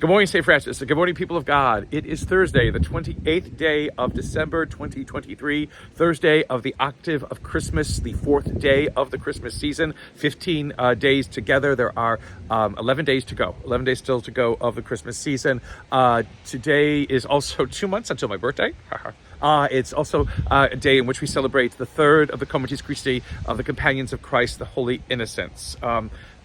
Good morning, St. Francis. Good morning, people of God. It is Thursday, the 28th day of December, 2023, Thursday of the octave of Christmas, the fourth day of the Christmas season, 15 days together. There are 11 days to go, 11 days still to go of the Christmas season. Today is also 2 months until my birthday. It's also a day in which we celebrate the third of the Comites Christi, of the Companions of Christ, the Holy Innocents.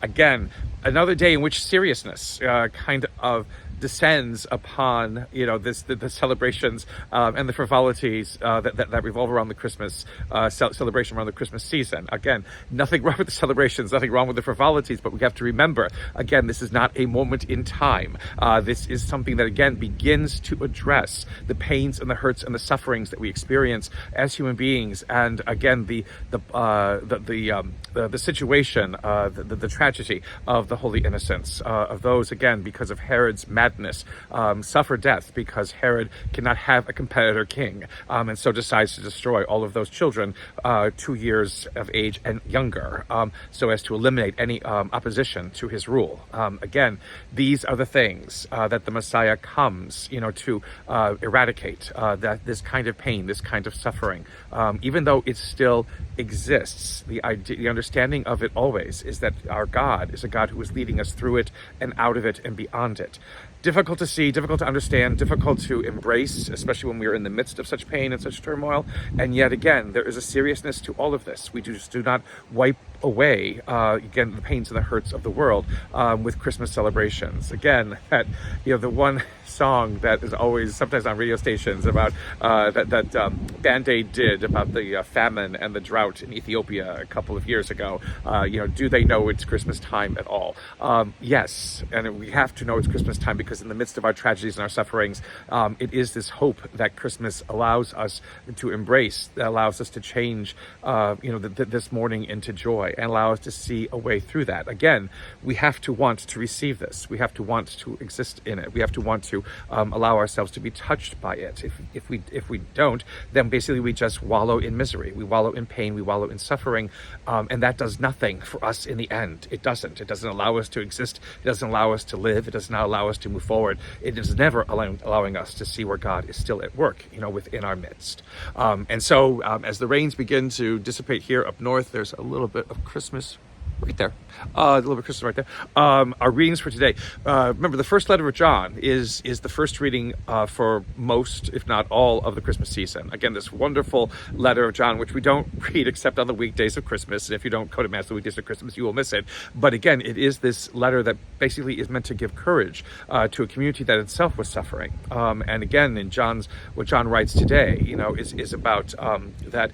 Again, another day in which seriousness kind of descends upon the celebrations and the frivolities that revolve around the Christmas celebration, around the Christmas season. Again, nothing wrong with the celebrations, nothing wrong with the frivolities, but we have to remember, again, this is not a moment in time. This is something that, again, begins to address the pains and the hurts and the sufferings that we experience as human beings, and again, the situation, the tragedy of the Holy Innocents, of those, again, because of Herod's madness, suffer death because Herod cannot have a competitor king, and so decides to destroy all of those children 2 years of age and younger, so as to eliminate any opposition to his rule. Again, these are the things that the Messiah comes, to eradicate, that this kind of pain, this kind of suffering, even though it still exists. The understanding of it always is that our God is a God who is leading us through it and out of it and beyond it. Difficult to see, difficult to understand, difficult to embrace, especially when we are in the midst of such pain and such turmoil. And yet again, there is a seriousness to all of this. We just do not wipe away, again, the pains and the hurts of the world with Christmas celebrations. Again, that the one song that is always sometimes on radio stations about that Band-Aid did about the famine and the drought in Ethiopia a couple of years ago. Do they know it's Christmas time at all? Yes, and we have to know it's Christmas time because in the midst of our tragedies and our sufferings, it is this hope that Christmas allows us to embrace, that allows us to change, this mourning into joy, and allow us to see a way through that. Again, we have to want to receive this. We have to want to exist in it. We have to want to allow ourselves to be touched by it. If we don't, then basically we just wallow in misery. We wallow in pain. We wallow in suffering, and that does nothing for us in the end. It doesn't. It doesn't allow us to exist. It doesn't allow us to live. It does not allow us to move forward. It is never allowing us to see where God is still at work, within our midst. And so, as the rains begin to dissipate here up north, there's a little bit of Christmas right there. A little bit of Christmas right there. Our readings for today. Remember, the first letter of John is the first reading for most, if not all, of the Christmas season. Again, this wonderful letter of John, which we don't read except on the weekdays of Christmas. And if you don't go to Mass the weekdays of Christmas, you will miss it. But again, it is this letter that basically is meant to give courage to a community that itself was suffering. And again, in what John writes today, is about that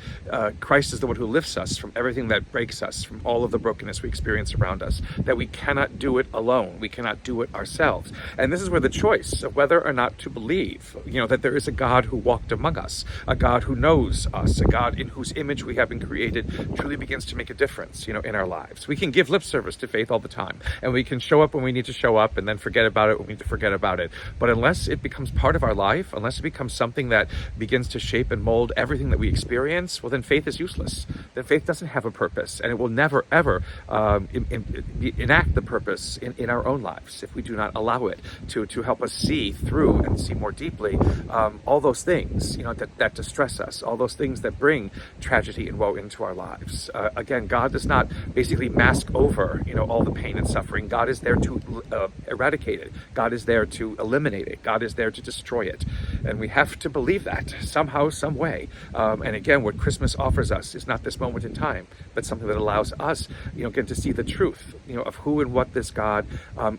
Christ is the one who lifts us from everything that breaks us, from all of the brokenness we experience around us, that we cannot do it alone. We cannot do it ourselves. And this is where the choice of whether or not to believe, that there is a God who walked among us, a God who knows us, a God in whose image we have been created, truly begins to make a difference, in our lives. We can give lip service to faith all the time, and we can show up when we need to show up and then forget about it when we need to forget about it. But unless it becomes part of our life, unless it becomes something that begins to shape and mold everything that we experience, well, then faith is useless. Then faith doesn't have a purpose, and it will never, ever enact the purpose in our own lives if we do not allow it to help us see through and see more deeply all those things that distress us, all those things that bring tragedy and woe into our lives. Again, God does not basically mask over all the pain and suffering. God is there to eradicate it. God is there to eliminate it. God is there to destroy it, and we have to believe that somehow, some way. And again, what Christmas offers us is not this moment in time, but something that allows us again to see the truth of who and what this God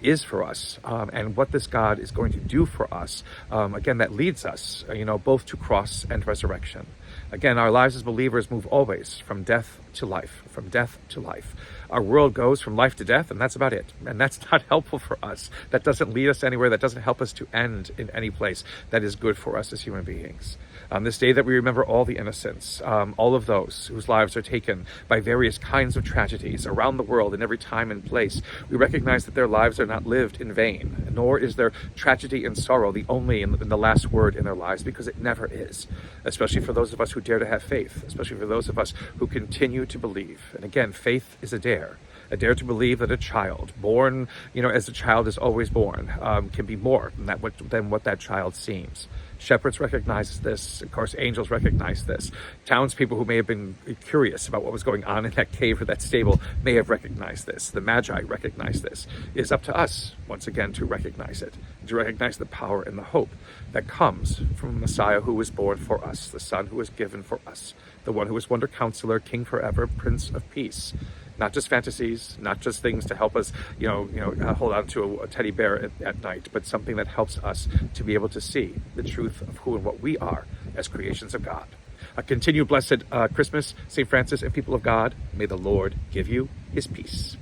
is for us, and what this God is going to do for us, again, that leads us both to cross and resurrection. Again, our lives as believers move always from death to life, from death to life. Our world goes from life to death, and that's about it. And that's not helpful for us. That doesn't lead us anywhere. That doesn't help us to end in any place that is good for us as human beings. This day that we remember all the innocents, all of those whose lives are taken by various kinds of tragedies around the world in every time and place, we recognize that their lives are not lived in vain, nor is their tragedy and sorrow the only and the last word in their lives, because it never is, especially for those of us who dare to have faith, especially for those of us who continue to believe. And again, faith is a dare. dare to believe that a child born, as a child is always born, can be more than what that child seems. Shepherds recognize this. Of course, angels recognize this. Townspeople who may have been curious about what was going on in that cave or that stable may have recognized this. The Magi recognize this. It is up to us, once again, to recognize it, to recognize the power and the hope that comes from the Messiah who was born for us, the Son who was given for us, the one who is Wonder Counselor, King forever, Prince of Peace. Not just fantasies, not just things to help us, hold on to a teddy bear at night, but something that helps us to be able to see the truth of who and what we are as creations of God. A continued blessed Christmas, St. Francis and people of God. May the Lord give you his peace.